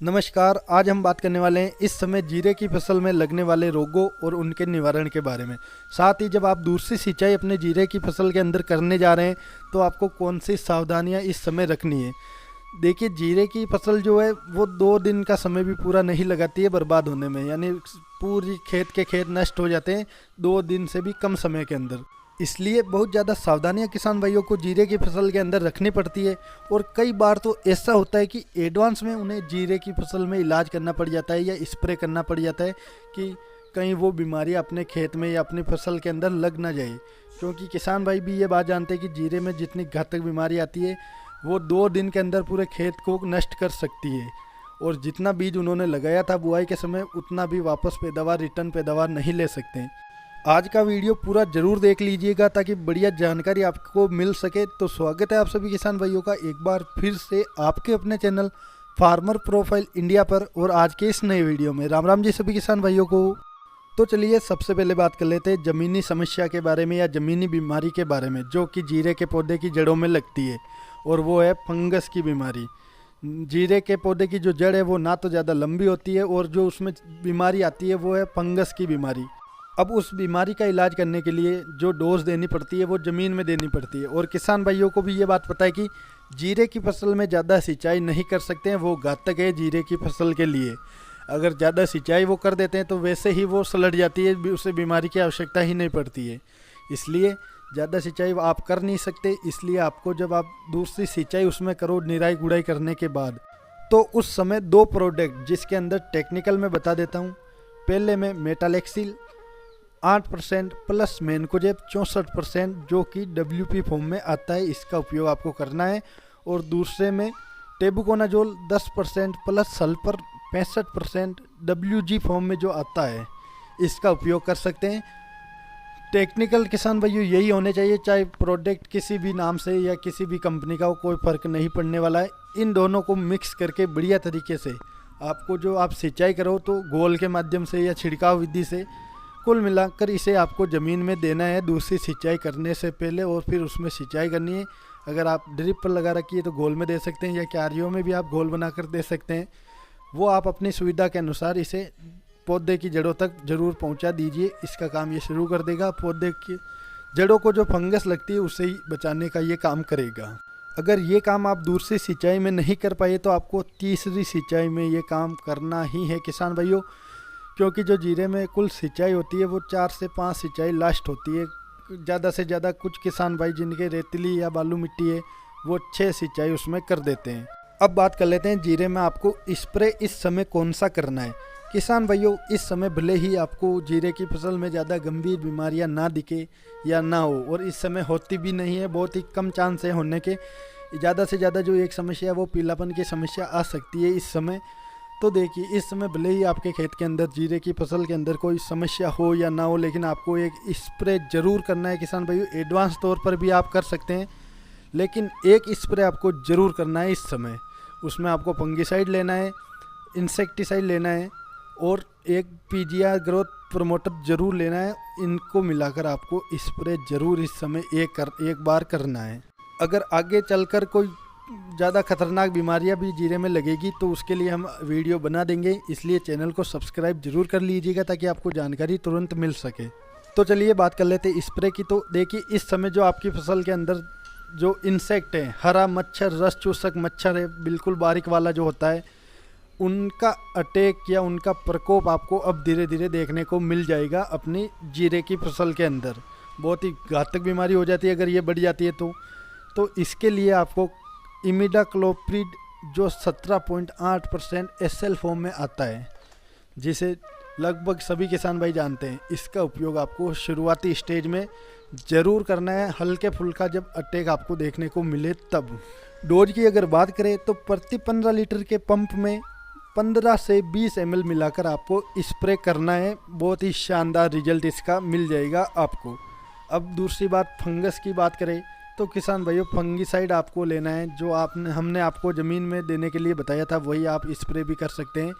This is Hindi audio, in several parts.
नमस्कार। आज हम बात करने वाले हैं इस समय जीरे की फसल में लगने वाले रोगों और उनके निवारण के बारे में। साथ ही जब आप दूसरी सिंचाई अपने जीरे की फसल के अंदर करने जा रहे हैं तो आपको कौन सी सावधानियां इस समय रखनी है। देखिए, जीरे की फसल जो है वो 2 दिन का समय भी पूरा नहीं लगाती है बर्बाद होने में, यानी पूरी खेत के खेत नष्ट हो जाते हैं 2 दिन से भी कम समय के अंदर। इसलिए बहुत ज़्यादा सावधानियां किसान भाइयों को जीरे की फसल के अंदर रखनी पड़ती है। और कई बार तो ऐसा होता है कि एडवांस में उन्हें जीरे की फसल में इलाज करना पड़ जाता है या स्प्रे करना पड़ जाता है कि कहीं वो बीमारी अपने खेत में या अपनी फसल के अंदर लग ना जाए। क्योंकि किसान भाई भी ये बात जानते हैं कि जीरे में जितनी घातक बीमारी आती है वो 2 दिन के अंदर पूरे खेत को नष्ट कर सकती है। और जितना बीज उन्होंने लगाया था बुआई के समय उतना भी वापस पैदावार रिटर्न पैदावार नहीं ले सकते हैं। आज का वीडियो पूरा जरूर देख लीजिएगा ताकि बढ़िया जानकारी आपको मिल सके। तो स्वागत है आप सभी किसान भाइयों का एक बार फिर से आपके अपने चैनल फार्मर प्रोफाइल इंडिया पर। और आज के इस नए वीडियो में राम राम जी सभी किसान भाइयों को। तो चलिए सबसे पहले बात कर लेते हैं ज़मीनी समस्या के बारे में या ज़मीनी बीमारी के बारे में जो कि जीरे के पौधे की जड़ों में लगती है, और वो है फंगस की बीमारी। जीरे के पौधे की जो जड़ है वो ना तो ज़्यादा लंबी होती है और जो उसमें बीमारी आती है वो है फंगस की बीमारी। अब उस बीमारी का इलाज करने के लिए जो डोज देनी पड़ती है वो ज़मीन में देनी पड़ती है। और किसान भाइयों को भी ये बात पता है कि जीरे की फसल में ज़्यादा सिंचाई नहीं कर सकते हैं, वो घातक है जीरे की फसल के लिए। अगर ज़्यादा सिंचाई वो कर देते हैं तो वैसे ही वो सलट जाती है, उसे बीमारी की आवश्यकता ही नहीं पड़ती है। इसलिए ज़्यादा सिंचाई आप कर नहीं सकते। इसलिए आपको जब आप दूसरी सिंचाई उसमें करो निराई गुड़ाई करने के बाद, तो उस समय 2 प्रोडक्ट जिसके अंदर टेक्निकल में बता देता हूँ। पहले में मेटालेक्सिल 8% प्लस मैनकोजेब 64% जो कि WP फॉर्म में आता है, इसका उपयोग आपको करना है। और दूसरे में tebuconazole 10% plus sulphur 65% WG form में जो आता है, इसका उपयोग कर सकते हैं। टेक्निकल किसान भाइयों यही होने चाहिए, चाहे प्रोडक्ट किसी भी नाम से या किसी भी कंपनी का हो, कोई फ़र्क नहीं पड़ने वाला है। इन दोनों को मिक्स करके बढ़िया तरीके से आपको जो आप सिंचाई करो तो गोल के माध्यम से या छिड़काव विधि से कुल मिलाकर इसे आपको ज़मीन में देना है दूसरी सिंचाई करने से पहले, और फिर उसमें सिंचाई करनी है। अगर आप ड्रिप पर लगा रखी है तो गोल में दे सकते हैं या क्यारियों में भी आप गोल बनाकर दे सकते हैं। वो आप अपनी सुविधा के अनुसार इसे पौधे की जड़ों तक ज़रूर पहुंचा दीजिए। इसका काम ये शुरू कर देगा। पौधे की जड़ों को जो फंगस लगती है उससे ही बचाने का ये काम करेगा। अगर ये काम आप दूसरी सिंचाई में नहीं कर पाए तो आपको तीसरी सिंचाई में ये काम करना ही है किसान भाइयों। क्योंकि जो जीरे में कुल सिंचाई होती है वो 4 से 5 सिंचाई लास्ट होती है। ज़्यादा से ज़्यादा कुछ किसान भाई जिनके रेतीली या बालू मिट्टी है वो 6 सिंचाई उसमें कर देते हैं। अब बात कर लेते हैं जीरे में आपको स्प्रे इस समय कौन सा करना है। किसान भाइयों, इस समय भले ही आपको जीरे की फसल में ज़्यादा गंभीर बीमारियां ना दिखे या ना हो, और इस समय होती भी नहीं है, बहुत ही कम चांस है होने के। ज़्यादा से ज़्यादा जो एक समस्या है वो पीलापन की समस्या आ सकती है इस समय। तो देखिए, इस समय भले ही आपके खेत के अंदर जीरे की फसल के अंदर कोई समस्या हो या ना हो, लेकिन आपको एक स्प्रे ज़रूर करना है किसान भाइयों। एडवांस तौर पर भी आप कर सकते हैं, लेकिन एक स्प्रे आपको ज़रूर करना है इस समय। उसमें आपको फंगिसाइड लेना है, इंसेक्टिसाइड लेना है और एक PGR ग्रोथ प्रमोटर ज़रूर लेना है। इनको मिलाकर आपको स्प्रे ज़रूर इस समय एक बार करना है। अगर आगे चलकर कोई ज़्यादा खतरनाक बीमारियां भी जीरे में लगेगी तो उसके लिए हम वीडियो बना देंगे, इसलिए चैनल को सब्सक्राइब जरूर कर लीजिएगा ताकि आपको जानकारी तुरंत मिल सके। तो चलिए बात कर लेते हैं स्प्रे की। तो देखिए, इस समय जो आपकी फसल के अंदर जो इंसेक्ट है, हरा मच्छर, रस चूसक मच्छर है, बिल्कुल बारीक वाला जो होता है, उनका अटैक या उनका प्रकोप आपको अब धीरे धीरे देखने को मिल जाएगा अपनी जीरे की फसल के अंदर। बहुत ही घातक बीमारी हो जाती है अगर ये बढ़ जाती है तो इसके लिए आपको इमिडाक्लोप्रिड जो 17.8% SL फॉर्म में आता है, जिसे लगभग सभी किसान भाई जानते हैं, इसका उपयोग आपको शुरुआती स्टेज में ज़रूर करना है, हल्के फुल्का जब अटैक आपको देखने को मिले तब। डोज की अगर बात करें तो प्रति 15 लीटर के पंप में 15 से 20 ml मिलाकर आपको स्प्रे करना है। बहुत ही शानदार रिजल्ट इसका मिल जाएगा आपको। अब दूसरी बात फंगस की बात करें तो किसान भाइयों, फंगिसाइड आपको लेना है। जो हमने आपको ज़मीन में देने के लिए बताया था वही आप स्प्रे भी कर सकते हैं,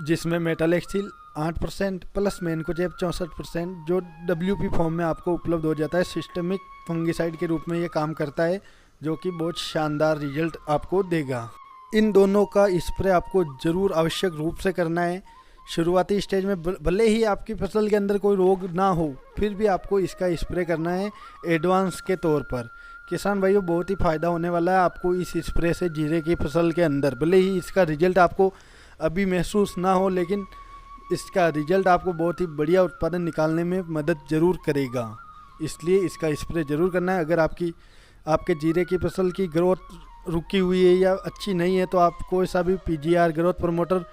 जिसमें मेटालेक्सिल 8% प्लस मैनकोजेब 64% जो WP फॉर्म में आपको उपलब्ध हो जाता है। सिस्टमिक फंगिसाइड के रूप में ये काम करता है, जो कि बहुत शानदार रिजल्ट आपको देगा। इन दोनों का स्प्रे आपको ज़रूर आवश्यक रूप से करना है। शुरुआती स्टेज में भले ही आपकी फसल के अंदर कोई रोग ना हो, फिर भी आपको इसका स्प्रे करना है एडवांस के तौर पर। किसान भाइयों, बहुत ही फ़ायदा होने वाला है आपको इस स्प्रे से जीरे की फसल के अंदर। भले ही इसका रिजल्ट आपको अभी महसूस ना हो, लेकिन इसका रिजल्ट आपको बहुत ही बढ़िया उत्पादन निकालने में मदद ज़रूर करेगा। इसलिए इसका स्प्रे ज़रूर करना है। अगर आपके जीरे की फसल की ग्रोथ रुकी हुई है या अच्छी नहीं है, तो आप कोई सा भी PGR ग्रोथ प्रमोटर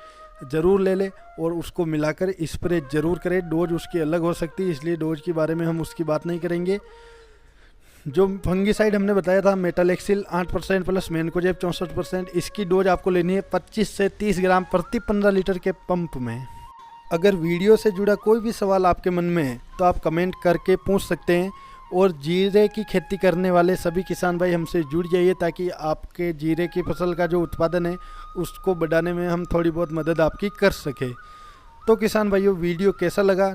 ज़रूर ले लें और उसको मिलाकर स्प्रे ज़रूर करें। डोज उसकी अलग हो सकती है, इसलिए डोज के बारे में हम उसकी बात नहीं करेंगे। जो फंगीसाइड हमने बताया था मेटालेक्सिल 8% प्लस मैनकोजेब 64%, इसकी डोज आपको लेनी है 25 से 30 ग्राम प्रति 15 लीटर के पंप में। अगर वीडियो से जुड़ा कोई भी सवाल आपके मन में है तो आप कमेंट करके पूछ सकते हैं। और जीरे की खेती करने वाले सभी किसान भाई हमसे जुड़ जाइए, ताकि आपके जीरे की फसल का जो उत्पादन है उसको बढ़ाने में हम थोड़ी बहुत मदद आपकी कर सके। तो किसान भाइयों, वीडियो कैसा लगा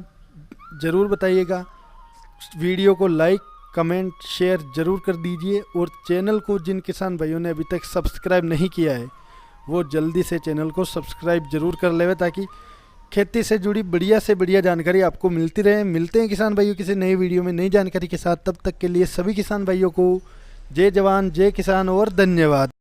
ज़रूर बताइएगा। वीडियो को लाइक, कमेंट, शेयर ज़रूर कर दीजिए। और चैनल को जिन किसान भाइयों ने अभी तक सब्सक्राइब नहीं किया है, वो जल्दी से चैनल को सब्सक्राइब ज़रूर कर लेवे, ताकि खेती से जुड़ी बढ़िया से बढ़िया जानकारी आपको मिलती रहे। मिलते हैं किसान भाइयों किसी नई वीडियो में नई जानकारी के साथ। तब तक के लिए सभी किसान भाइयों को जय जवान, जय किसान और धन्यवाद।